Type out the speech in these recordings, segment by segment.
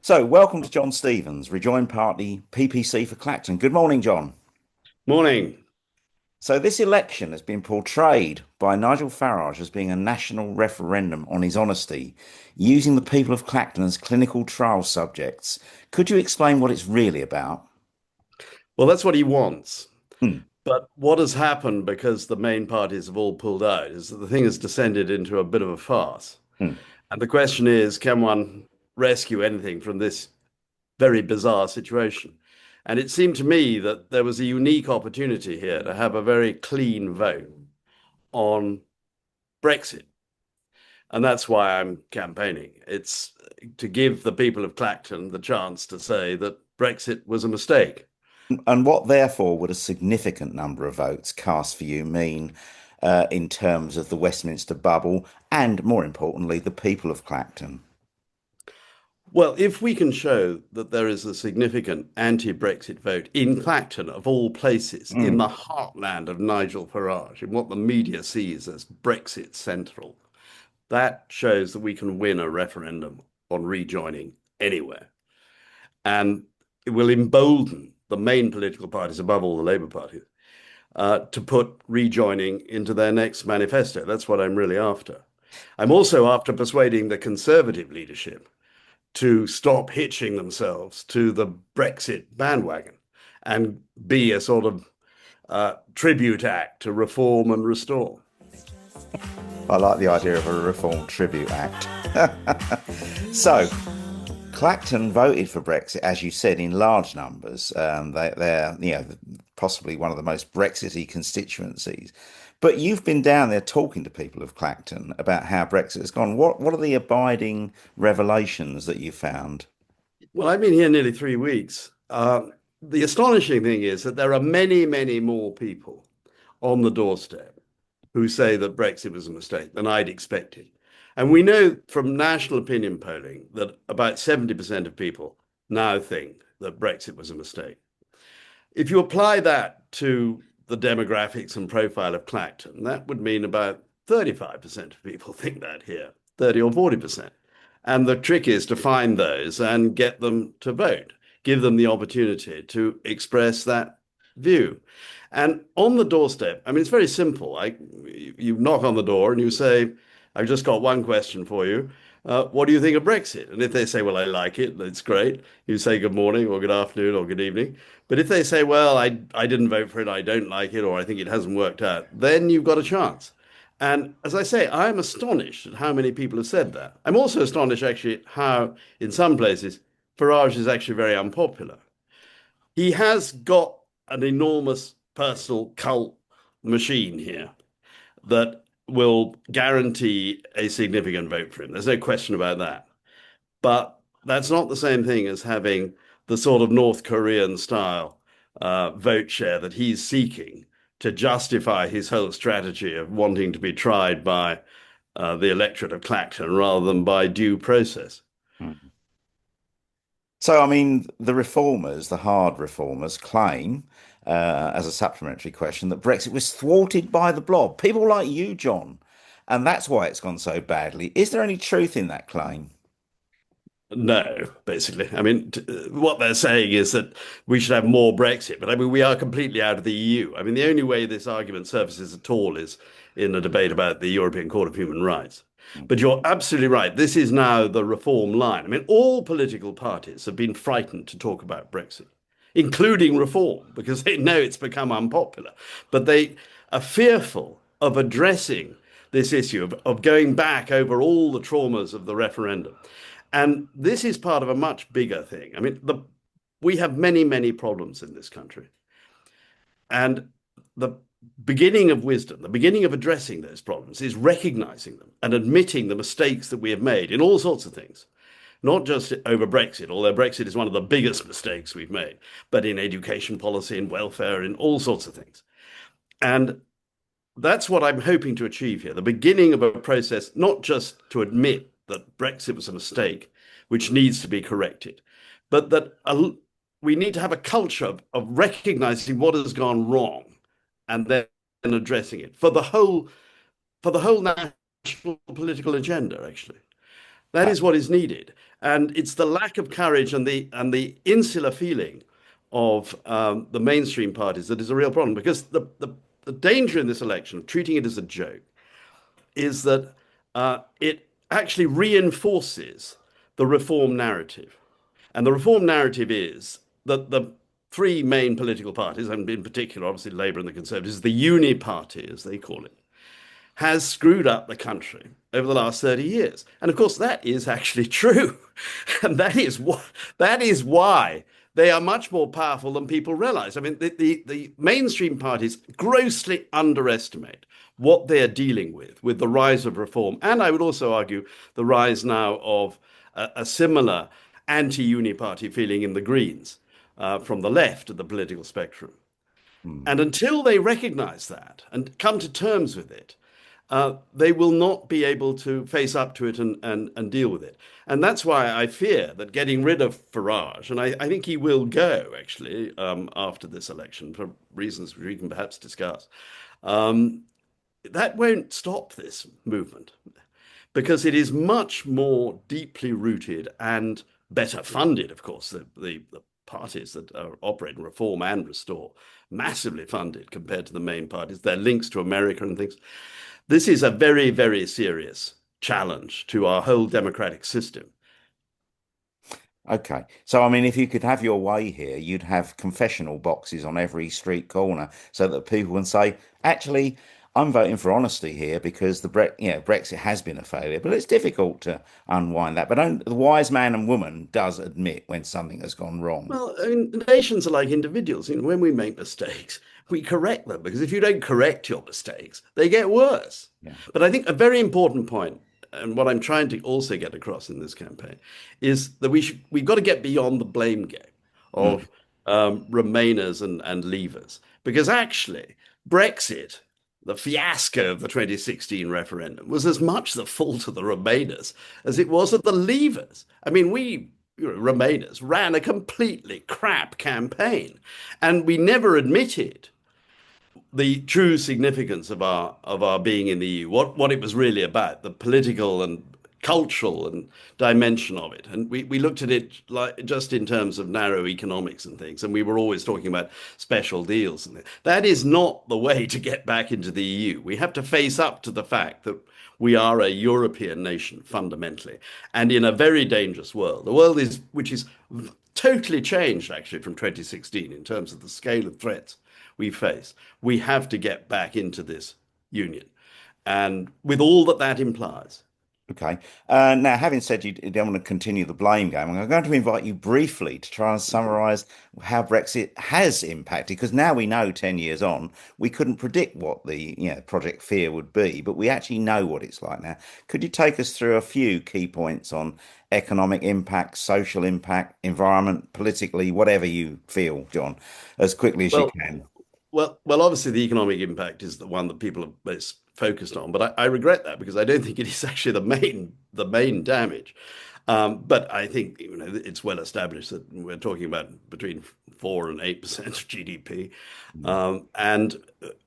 So, welcome to John Stevens, Rejoin Party PPC for Clacton. Good morning, John. Morning. So, this election has been portrayed by Nigel Farage as being a national referendum on his honesty, using the people of Clacton as clinical trial subjects. Could you explain what it's really about? Well, that's what he wants. Hmm. But what has happened because the main parties have all pulled out is that the thing has descended into a bit of a farce. Hmm. And the question is, can one rescue anything from this very bizarre situation? And it seemed to me that there was a unique opportunity here to have a very clean vote on Brexit. And that's why I'm campaigning. It's to give the people of Clacton the chance to say that Brexit was a mistake. And what, therefore, would a significant number of votes cast for you mean in terms of the Westminster bubble and, more importantly, the people of Clacton? Well, if we can show that there is a significant anti-Brexit vote in Clacton, of all places, in Hmm. the heartland of Nigel Farage, in what the media sees as Brexit central, that shows that we can win a referendum on rejoining anywhere. And it will embolden the main political parties, above all the Labour Party, to put rejoining into their next manifesto. That's what I'm really after. I'm also after persuading the Conservative leadership to stop hitching themselves to the Brexit bandwagon and be a sort of tribute act to reform and restore. I like the idea of a Reform Tribute Act. So, Clacton voted for Brexit, as you said, in large numbers. They're possibly one of the most Brexity constituencies. But you've been down there talking to people of Clacton about how Brexit has gone. What are the abiding revelations that you found? Well, I've been here nearly 3 weeks. The astonishing thing is that there are many, many more people on the doorstep who say that Brexit was a mistake than I'd expected. And we know from national opinion polling that about 70% of people now think that Brexit was a mistake. If you apply that to the demographics and profile of Clacton, that would mean about 35% of people think that here, 30 or 40%. And the trick is to find those and get them to vote, give them the opportunity to express that view. And on the doorstep, I mean, it's very simple. You knock on the door and you say, I've just got one question for you. What do you think of Brexit? And if they say, well, I like it, that's great. You say good morning or good afternoon or good evening. But if they say, well, I didn't vote for it, I don't like it, or I think it hasn't worked out, then you've got a chance. And as I say, I'm astonished at how many people have said that. I'm also astonished, actually, at how, in some places, Farage is actually very unpopular. He has got an enormous personal cult machine here that will guarantee a significant vote for him. There's no question about that. But that's not the same thing as having the sort of North Korean style vote share that he's seeking to justify his whole strategy of wanting to be tried by the electorate of Clacton rather than by due process. Hmm. So, I mean, the reformers, the hard reformers, claim, as a supplementary question, that Brexit was thwarted by the blob. People like you, John, and that's why it's gone so badly. Is there any truth in that claim? No, basically. I mean, what they're saying is that we should have more Brexit, but I mean, we are completely out of the EU. I mean, the only way this argument surfaces at all is in a debate about the European Court of Human Rights. But you're absolutely right. This is now the reform line. I mean, all political parties have been frightened to talk about Brexit, including reform, because they know it's become unpopular. But they are fearful of addressing this issue, of going back over all the traumas of the referendum. And this is part of a much bigger thing. I mean, we have many, many problems in this country. And the beginning of wisdom, the beginning of addressing those problems is recognizing them and admitting the mistakes that we have made in all sorts of things, not just over Brexit, although Brexit is one of the biggest mistakes we've made, but in education policy, in welfare, in all sorts of things. And that's what I'm hoping to achieve here, the beginning of a process, not just to admit that Brexit was a mistake, which needs to be corrected, but that we need to have a culture of recognizing what has gone wrong and then addressing it for the whole national political agenda, actually. That is what is needed. And it's the lack of courage and the insular feeling of the mainstream parties that is a real problem. Because the danger in this election of treating it as a joke is that it actually reinforces the reform narrative. And the reform narrative is that the three main political parties, and in particular, obviously, Labour and the Conservatives, the uni party, as they call it, has screwed up the country over the last 30 years. And of course, that is actually true. And that is why they are much more powerful than people realize. I mean, the mainstream parties grossly underestimate what they're dealing with the rise of reform. And I would also argue the rise now of a similar anti-uni party feeling in the Greens from the left of the political spectrum. Hmm. And until they recognize that and come to terms with it, they will not be able to face up to it and deal with it. And that's why I fear that getting rid of Farage, and I think he will go actually after this election for reasons we can perhaps discuss, that won't stop this movement because it is much more deeply rooted and better funded, of course. The parties that are operating Reform and Restore, massively funded compared to the main parties. Their links to America and things. This is a very, very serious challenge to our whole democratic system. Okay. So, I mean, if you could have your way here, you'd have confessional boxes on every street corner so that people can say, actually, I'm voting for honesty here because Brexit has been a failure, but it's difficult to unwind that. But the wise man and woman does admit when something has gone wrong. Well, I mean, nations are like individuals. You know, when we make mistakes, we correct them because if you don't correct your mistakes, they get worse. Yeah. But I think a very important point, and what I'm trying to also get across in this campaign, is that we've got to get beyond the blame game Mm. of Remainers and Leavers, because actually Brexit, the fiasco of the 2016 referendum, was as much the fault of the Remainers as it was of the Leavers. I mean, Remainers ran a completely crap campaign, and we never admitted the true significance of our being in the EU, what it was really about, the political and cultural and dimension of it. And we looked at it like just in terms of narrow economics and things, and we were always talking about special deals and things. That is not the way to get back into the EU. We have to face up to the fact that we are a European nation fundamentally, and in a very dangerous world. The world which is totally changed actually from 2016 in terms of the scale of threats we face. We have to get back into this union, and with all that that implies. Okay. Now, having said you don't want to continue the blame game, I'm going to invite you briefly to try and summarise how Brexit has impacted, because now we know 10 years on, we couldn't predict what the Project Fear would be, but we actually know what it's like now. Could you take us through a few key points on economic impact, social impact, environment, politically, whatever you feel, John, as quickly as you Well, can? well, obviously the economic impact is the one that people are most focused on, but I regret that because I don't think it is actually the main damage. But I think it's well established that we're talking about between 4 and 8% of GDP, Mm. and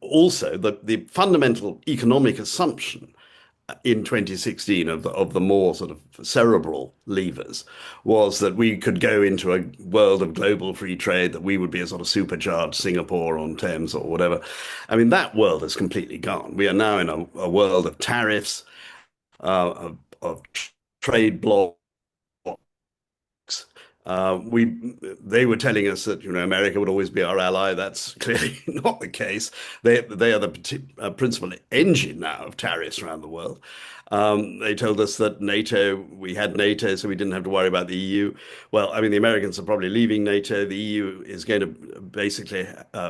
also the fundamental economic assumption in 2016 of the more sort of cerebral levers was that we could go into a world of global free trade, that we would be a sort of supercharged Singapore on Thames or whatever. I mean, that world has completely gone. We are now in a world of tariffs, of trade blocks. They were telling us that America would always be our ally. That's clearly not the case. They are the principal engine now of tariffs around the world. They told us that we had NATO, so we didn't have to worry about the EU. Well, I mean, the Americans are probably leaving NATO. The EU is going to basically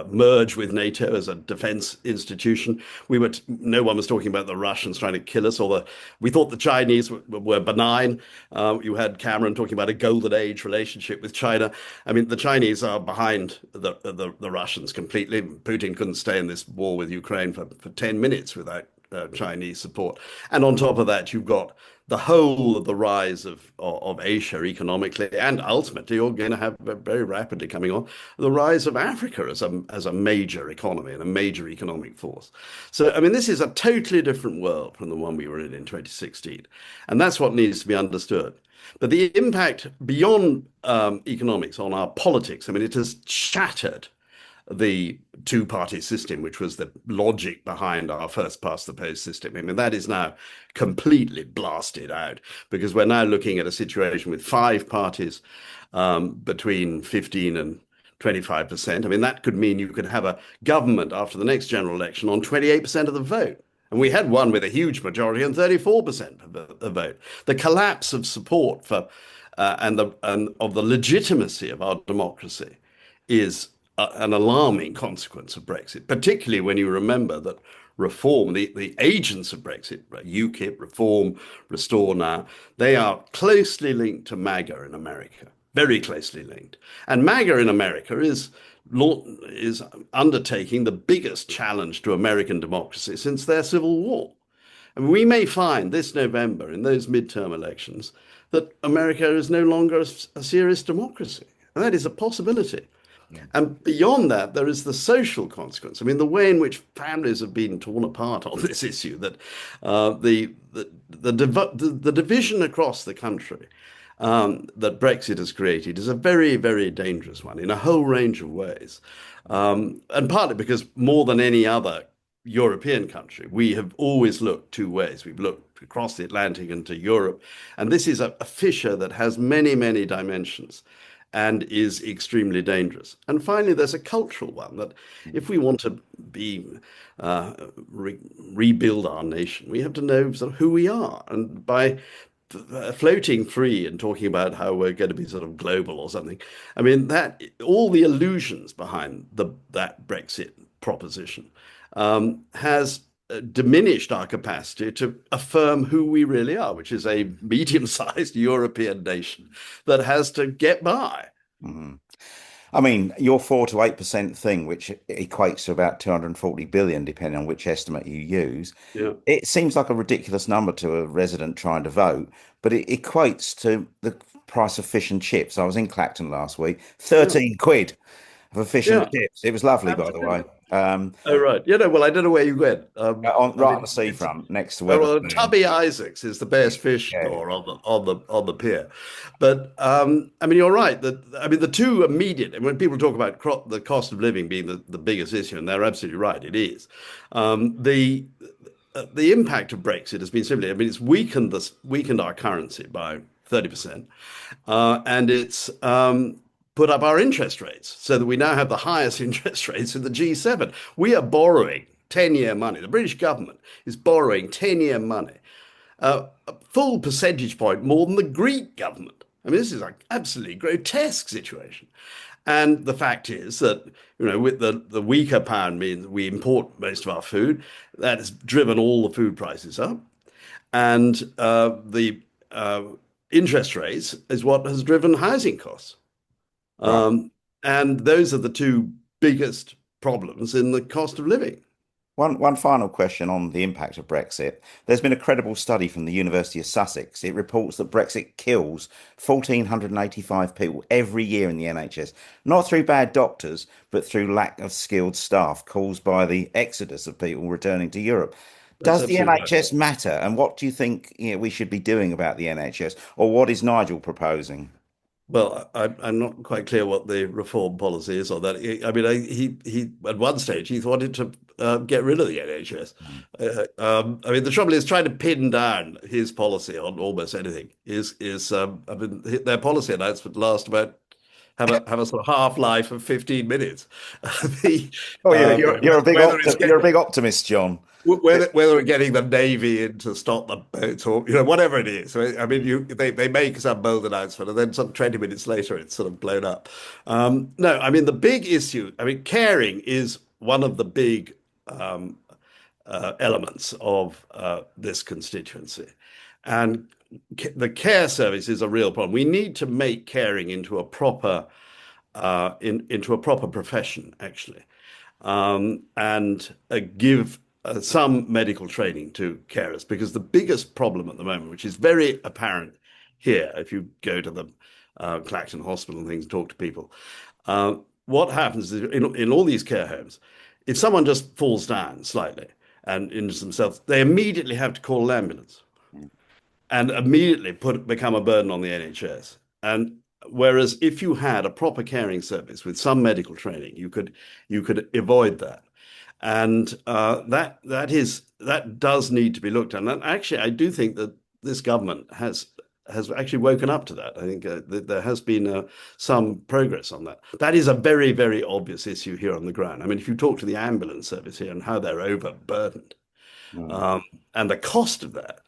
merge with NATO as a defense institution. No one was talking about the Russians trying to kill us, or we thought the Chinese were benign. You had Cameron talking about a golden age relationship with China. I mean, the Chinese are behind the Russians completely. Putin couldn't stay in this war with Ukraine for 10 minutes without Chinese support. And on top of that, you've got the whole of the rise of Asia economically, and ultimately you're going to have very rapidly coming on the rise of Africa as a major economy and a major economic force. So, I mean, this is a totally different world from the one we were in 2016, and that's what needs to be understood. But the impact beyond economics on our politics, I mean, it has shattered the two-party system, which was the logic behind our first past the post system. I mean, that is now completely blasted out because we're now looking at a situation with five parties between 15 and 25%. I mean, that could mean you could have a government after the next general election on 28% of the vote. And we had one with a huge majority on 34% of the vote. The collapse of support for and of the legitimacy of our democracy is an alarming consequence of Brexit, particularly when you remember that reform, the agents of Brexit, UKIP, Reform, Restore now, they are closely linked to MAGA in America, very closely linked. And MAGA in America is undertaking the biggest challenge to American democracy since their Civil War. And we may find this November in those midterm elections that America is no longer a serious democracy. And that is a possibility. Yeah. And beyond that, there is the social consequence. I mean, the way in which families have been torn apart on this issue, that the division across the country that Brexit has created is a very, very dangerous one in a whole range of ways. And partly because more than any other European country, we have always looked two ways. We've looked across the Atlantic into Europe, and this is a fissure that has many, many dimensions and is extremely dangerous. And finally, there's a cultural one that if we want to rebuild our nation, we have to know sort of who we are. And by floating free and talking about how we're going to be sort of global or something, I mean, that all the illusions behind that Brexit proposition has diminished our capacity to affirm who we really are, which is a medium-sized European nation that has to get by. Mm-hmm. I mean, your 4 to 8% thing, which equates to about 240 billion, depending on which estimate you use, Yeah. it seems like a ridiculous number to a resident trying to vote, but it equates to the price of fish and chips. I was in Clacton last week, Yeah. 13 quid for fish and Yeah. chips. It was lovely, by the way. Absolutely. Oh, right. Well, I don't know where you went. I Right on the mean, it's seafront, next to well, Wetherspoon. Tubby Isaacs is the best fish Yeah. store on the pier. But I mean, you're right that I mean the two immediate. And when people talk about the cost of living being the biggest issue, and they're absolutely right, it is. The impact of Brexit has been simply. I mean, it's weakened our currency by 30%, and it's put up our interest rates so that we now have the highest interest rates in the G7. We are borrowing 10-year money. The British government is borrowing 10-year money, a full percentage point more than the Greek government. I mean, this is an absolutely grotesque situation. And the fact is that, with the weaker pound means we import most of our food. That has driven all the food prices up. And the interest rates is what has driven housing costs. Right. And those are the two biggest problems in the cost of living. One final question on the impact of Brexit. There's been a credible study from the University of Sussex. It reports that Brexit kills 1,485 people every year in the NHS, not through bad doctors, but through lack of skilled staff caused by the exodus of people returning to Europe. That's Does the absolutely right. NHS matter? And what do you think, we should be doing about the NHS? Or what is Nigel proposing? Well, I'm not quite clear what the reform policy is on that. I mean, he at one stage he wanted to get rid of the NHS. I mean, the trouble is trying to pin down his policy on almost anything is I mean their policy announcement last about have a sort of half life of 15 minutes. the, Oh, yeah, you're a big whether it's you're a big optimist, John. whether we're getting the Navy in to stop the boats or whatever it is. I mean, they make some bold announcement and then some 20 minutes later it's sort of blown up. No, I mean the big issue. I mean, caring is one of the big elements of this constituency, and the care service is a real problem. We need to make caring into a proper into a proper profession, actually, and give some medical training to carers, because the biggest problem at the moment, which is very apparent here, if you go to the Clacton Hospital and things, talk to people, uh, what happens is in all these care homes, if someone just falls down slightly and injures themselves, they immediately have to call an ambulance and immediately become a burden on the NHS. And whereas if you had a proper caring service with some medical training, you could avoid that. And that does need to be looked at. And actually, I do think that this government has actually woken up to that. I think that there has been some progress on that. That is a very, very obvious issue here on the ground. I mean, if you talk to the ambulance service here and how they're overburdened, Mm. um, and the cost of that,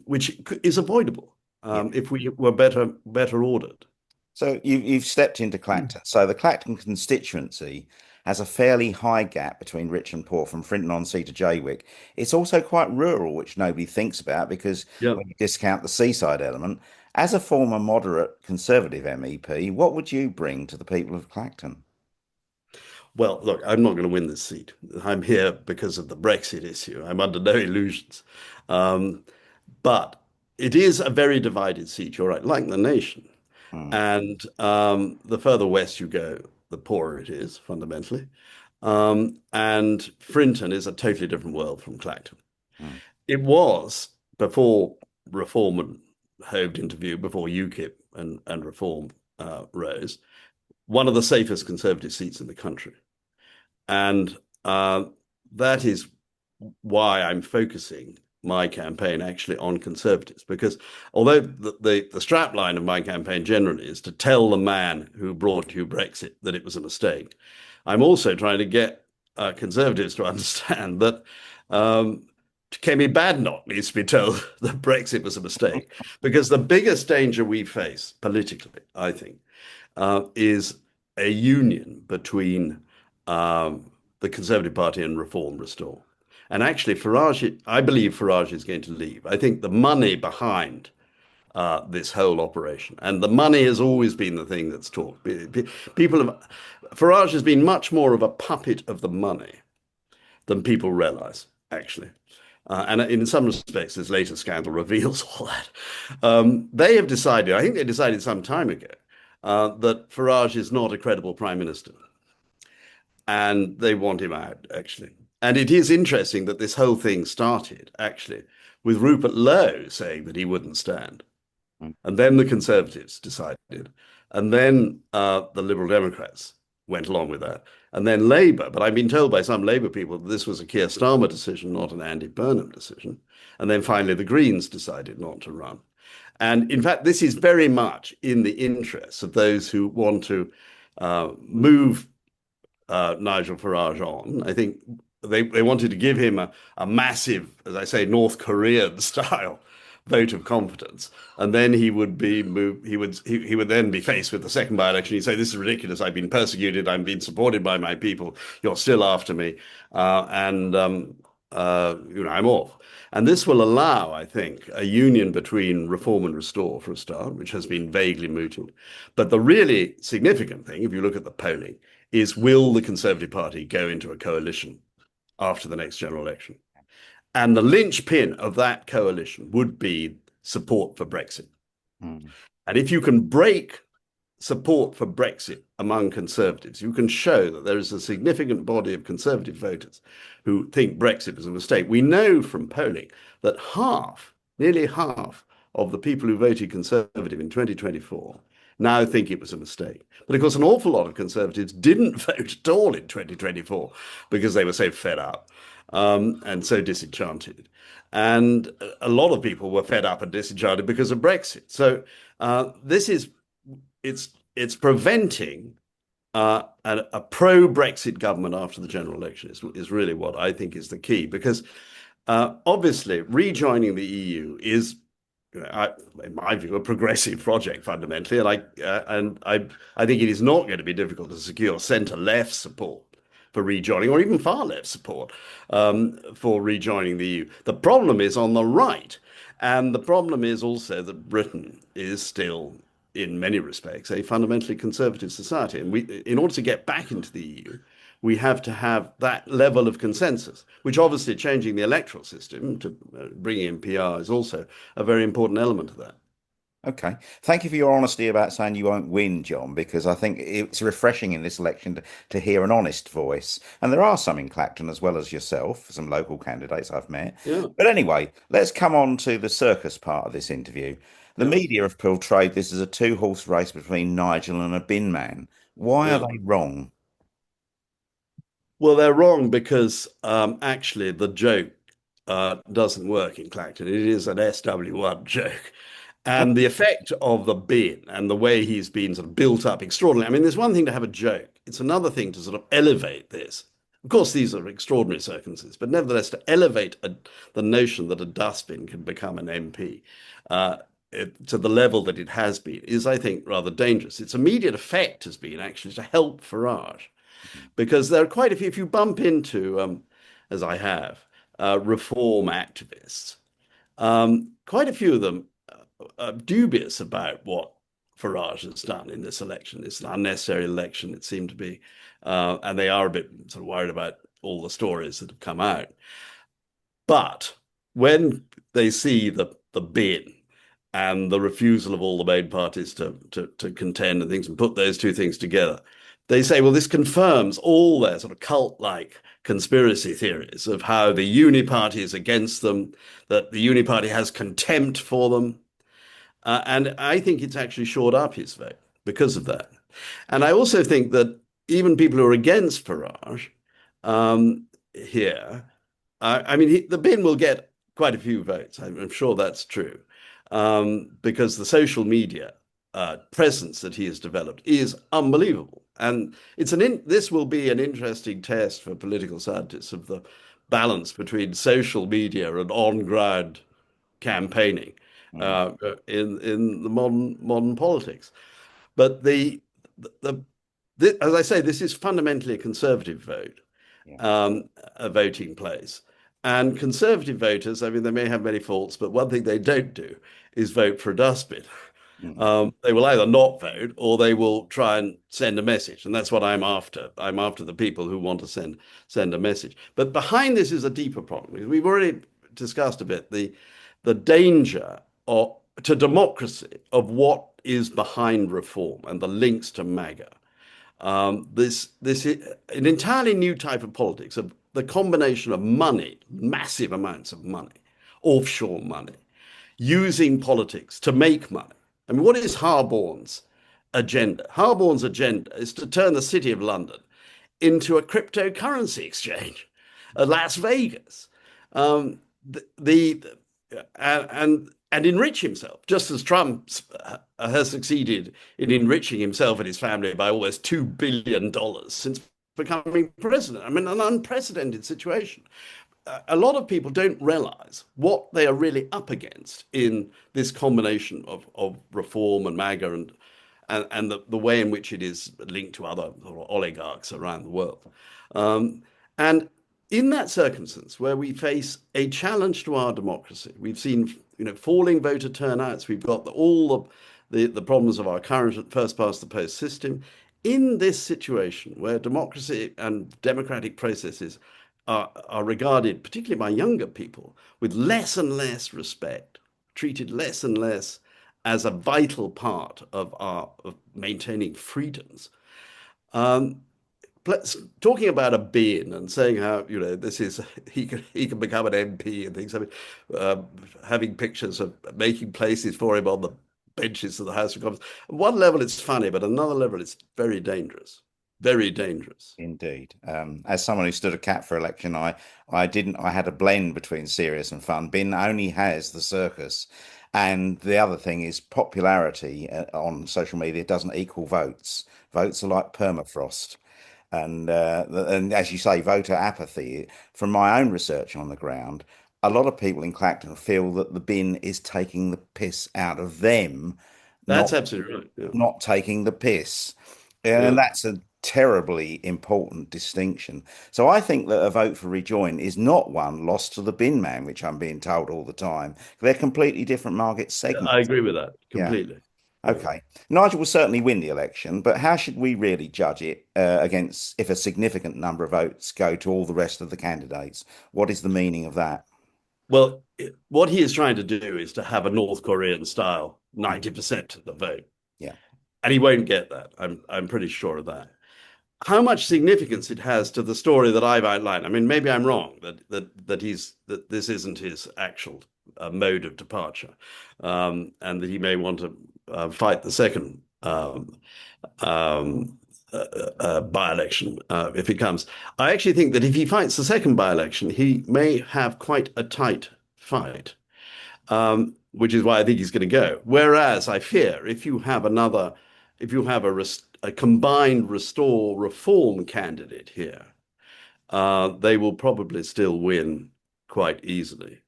which is avoidable Yeah. if we were better ordered. So you've stepped into Clacton. So the Clacton constituency has a fairly high gap between rich and poor from Frinton on Sea to Jaywick. It's also quite rural, which nobody thinks about because Yeah. when you discount the seaside element, as a former moderate Conservative MEP, what would you bring to the people of Clacton? Well, look, I'm not going to win this seat. I'm here because of the Brexit issue. I'm under no illusions. Um, but it is a very divided seat, you're right, like the nation. Mm, And the further west you go, the poorer it is, fundamentally. And Frinton is a totally different world from Clacton. mm, It was before Reform and hoved into view, before UKIP and Reform rose, one of the safest Conservative seats in the country. And that is why I'm focusing my campaign actually on Conservatives, because although the strap line of my campaign generally is to tell the man who brought you Brexit that it was a mistake, I'm also trying to get Conservatives to understand that Kemi Badenoch needs to be told that Brexit was a mistake, because the biggest danger we face politically, I think, is a union between the Conservative Party and Reform Restore. And actually, Farage, I believe Farage is going to leave. I think the money behind this whole operation, and the money has always been the thing that's talked. People have, Farage has been much more of a puppet of the money than people realize, actually. And in some respects, this latest scandal reveals all that. They have decided, I think they decided some time ago, that Farage is not a credible prime minister. And they want him out, actually. And it is interesting that this whole thing started, actually, with Rupert Lowe saying that he wouldn't stand. mm. And then the Conservatives decided. And then the Liberal Democrats went along with that. And then Labour. But I've been told by some Labour people that this was a Keir Starmer decision, not an Andy Burnham decision. And then finally the Greens decided not to run. And in fact, this is very much in the interests of those who want to move Nigel Farage on. I think they wanted to give him a massive, as I say, North Korean style vote of confidence, and then he would be moved. He would then be faced with the second by-election. He'd say, "This is ridiculous. I've been persecuted. I'm being supported by my people. You're still after me, and I'm off." And this will allow, I think, a union between Reform and Restore for a start, which has been vaguely mooted. But the really significant thing, if you look at the polling, is will the Conservative Party go into a coalition after the next general election? And the linchpin of that coalition would be support for Brexit. Mm. And if you can break support for Brexit among Conservatives, you can show that there is a significant body of Conservative voters who think Brexit was a mistake. We know from polling that nearly half of the people who voted Conservative in 2024 now think it was a mistake. But of course, an awful lot of Conservatives didn't vote at all in 2024 because they were so fed up and so disenchanted. And a lot of people were fed up and disenchanted because of Brexit. So it's preventing a pro-Brexit government after the general election is really what I think is the key, because obviously rejoining the EU is, in my view, a progressive project fundamentally, and I think it is not going to be difficult to secure centre-left support for rejoining, or even far left support for rejoining the EU. The problem is on the right, and the problem is also that Britain is still, in many respects, a fundamentally conservative society, and in order to get back into the EU, we have to have that level of consensus, which obviously changing the electoral system to bringing in PR is also a very important element of that. Okay. Thank you for your honesty about saying you won't win, John, because I think it's refreshing in this election to hear an honest voice. And there are some in Clacton as well as yourself, some local candidates I've met. Yeah, But anyway, let's come on to the circus part of this interview. The yeah, media have portrayed this as a two-horse race between Nigel and a Binman. Why are yeah. they wrong? Well, they're wrong because actually the joke doesn't work in Clacton. It is an SW1 joke. And the effect of the bin and the way he's been sort of built up extraordinarily. I mean, there's one thing to have a joke. It's another thing to sort of elevate this. Of course, these are extraordinary circumstances, but nevertheless, to elevate the notion that a dustbin can become an MP uh, to the level that it has been is, I think, rather dangerous. Its immediate effect has been actually to help Farage because there are quite a few, if you bump into, as I have, reform activists, quite a few of them are dubious about what Farage has done in this election. It's an unnecessary election, it seemed to be. And they are a bit sort of worried about all the stories that have come out. But when they see the bin and the refusal of all the main parties to contend and things and put those two things together, they say, well, this confirms all their sort of cult-like conspiracy theories of how the Uni Party is against them, that the Uni Party has contempt for them. And I think it's actually shored up his vote because of that. And I also think that even people who are against Farage here, I mean, the bin will get quite a few votes. I'm sure that's true because the social media presence that he has developed is unbelievable. And this will be an interesting test for political scientists of the balance between social media and on-ground campaigning Mm, in the modern politics. But the as I say, this is fundamentally a conservative vote, yeah. a voting place. And conservative voters, I mean, they may have many faults, but one thing they don't do is vote for a dustbin. Mm, They will either not vote or they will try and send a message, and that's what I'm after. I'm after the people who want to send a message. But behind this is a deeper problem. We've already discussed a bit the danger to democracy of what is behind reform and the links to MAGA. This is an entirely new type of politics of the combination of money, massive amounts of money, offshore money, using politics to make money. I mean, what is Harborne's agenda? Harborne's agenda is to turn the City of London into a cryptocurrency exchange, Las Vegas, the and enrich himself, just as Trump has succeeded in enriching himself and his family by almost $2 billion since becoming president. I mean, an unprecedented situation. A lot of people don't realize what they are really up against in this combination of reform and MAGA and the way in which it is linked to other oligarchs around the world. And in that circumstance where we face a challenge to our democracy, we've seen falling voter turnouts, we've got all the problems of our current first past the post system. In this situation where democracy and democratic processes are regarded, particularly by younger people, with less and less respect, treated less and less as a vital part of maintaining freedoms. Um, Talking about a bin and saying how this is he can become an MP and things. I mean, having pictures of making places for him on the benches of the House of Commons. At one level, it's funny, but another level, it's very dangerous. Very dangerous. indeed. As someone who stood a cat for election, I had a blend between serious and fun. Bin only has the circus. And the other thing is popularity on social media doesn't equal votes. Votes are like permafrost. And as you say, voter apathy. From my own research on the ground, a lot of people in Clacton feel that the bin is taking the piss out of them, That's not absolutely right. Yeah. not taking the piss. And Yeah. that's a terribly important distinction. So I think that a vote for Rejoin is not one lost to the bin man, which I'm being told all the time. They're completely different market I segments. agree with that Yeah. completely. Okay. Nigel will certainly win the election, but how should we really judge it against if a significant number of votes go to all the rest of the candidates? What is the meaning of that? Well, what he is trying to do is to have a North Korean style 90% of the vote. Yeah. And he won't get that. I'm pretty sure of that. How much significance it has to the story that I've outlined. I mean, maybe I'm wrong that this isn't his actual mode of departure, and that he may want to fight the second by-election if it comes. I actually think that if he fights the second by-election, he may have quite a tight fight, which is why I think he's going to go. Whereas I fear if you have a combined restore reform candidate here, they will probably still win quite easily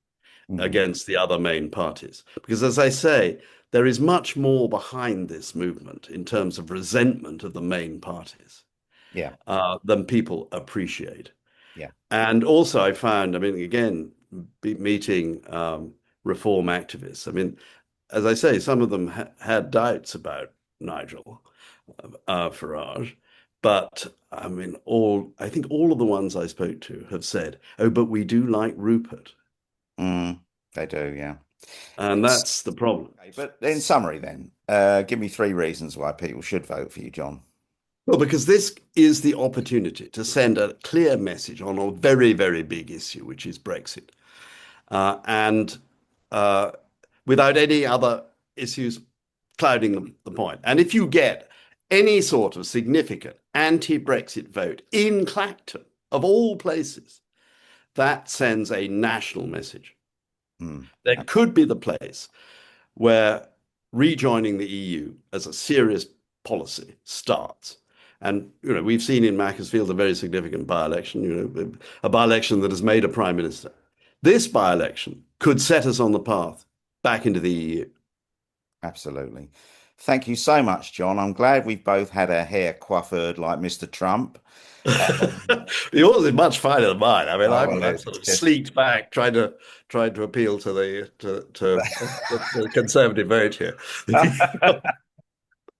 against the other main parties. Because as I say, there is much more behind this movement in terms of resentment of the main parties than people appreciate. Yeah. And also I found, I mean, again, meeting reform activists, I mean, as I say, some of them had doubts about Nigel Farage, but I mean, I think all of the ones I spoke to have said, "Oh, but we do like Rupert." They do, yeah. And that's the problem. Okay, but in summary, then, give me 3 reasons why people should vote for you, John. Well, because this is the opportunity to send a clear message on a very, very big issue, which is Brexit, and without any other issues clouding the point. And if you get any sort of significant anti-Brexit vote in Clacton, of all places, that sends a national message. That could be the place where rejoining the EU as a serious policy starts. And, we've seen in Macclesfield a very significant by-election, a by-election that has made a prime minister. This by-election could set us on the path back into the EU. Absolutely. Thank you so much, John. I'm glad we've both had our hair coiffured like Mr. Trump. Yours is much finer than mine. I mean, I'm sort of sleeked back, trying to appeal to the Conservative vote here.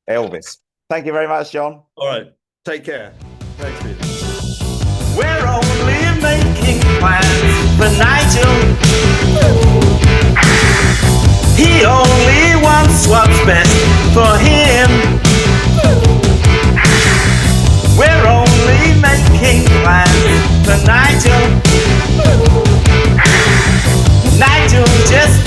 Elvis. Thank you very much, John. All right. Take care. Thanks, Peter. We're only making plans for Nigel. He only wants what's best for him. We're only making plans for Nigel. Nigel just